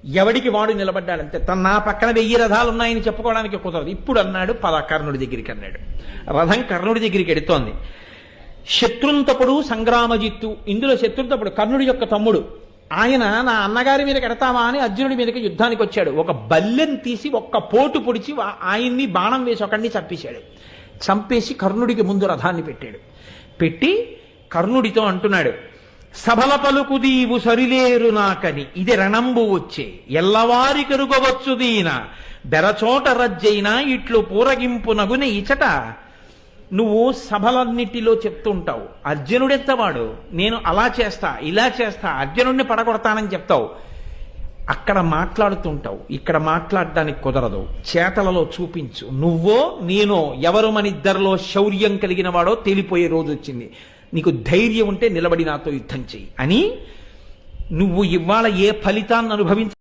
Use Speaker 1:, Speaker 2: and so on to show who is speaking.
Speaker 1: ఎవడికి వాడు నిలబడ్డాడంతే. నా పక్కన 1000 రథాలు ఉన్నాయని చెప్పుకోవడానికి కుదరదు. ఇప్పుడు అన్నాడు, పద కర్ణుడి దగ్గరికి అన్నాడు. రథం కర్ణుడి దగ్గరికి ఎడుతోంది. శత్రుంతపుడు సంగ్రామజిత్తు, ఇందులో శత్రుంతపుడు కర్ణుడి యొక్క తమ్ముడు. ఆయన నా అన్నగారి మీదకి ఎడతావా అని అర్జునుడి మీదకి యుద్ధానికి వచ్చాడు. ఒక బల్లెం తీసి ఒక్క పోటు పొడిచి ఆయన్ని బాణం వేసి ఒకడిని చంపేశాడు. చంపేసి కర్ణుడికి ముందు రథాన్ని పెట్టాడు. పెట్టి కర్ణుడితో అంటున్నాడు, సభల పలుకు దీవు సరిలేరు నాకని ఇది రణంబు వచ్చే ఎల్లవారి కరుగవచ్చు దీన బెరచోట రజ్జైనా ఇట్లు పూరగింపు నగున ఇచట. నువ్వు సభలన్నిటిలో చెప్తుంటావు, అర్జునుడెత్తవాడు, నేను అలా చేస్తా ఇలా చేస్తా అర్జునుడిని పడగొడతానని చెప్తావు. అక్కడ మాట్లాడుతుంటావు, ఇక్కడ మాట్లాడడానికి కుదరదు. చేతలలో చూపించు. నువ్వో నేనో ఎవరు మన ఇద్దరిలో శౌర్యం కలిగిన వాడో తేలిపోయే రోజు వచ్చింది. నీకు ధైర్యం ఉంటే నిలబడి నాతో యుద్ధం చెయ్యి అని. నువ్వు ఇవాళ ఏ ఫలితాన్ని అనుభవించ